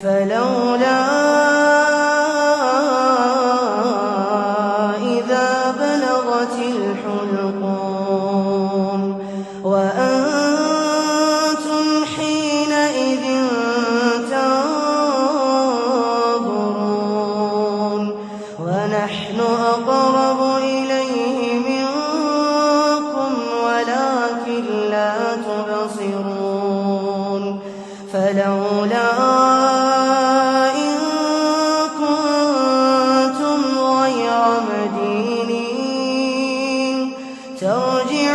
فلولا إذا بلغت الحلقوم وأنتم حينئذ تنظرون ونحن أقرب إليه منكم ولكن لا تبصرون فلولا ترجع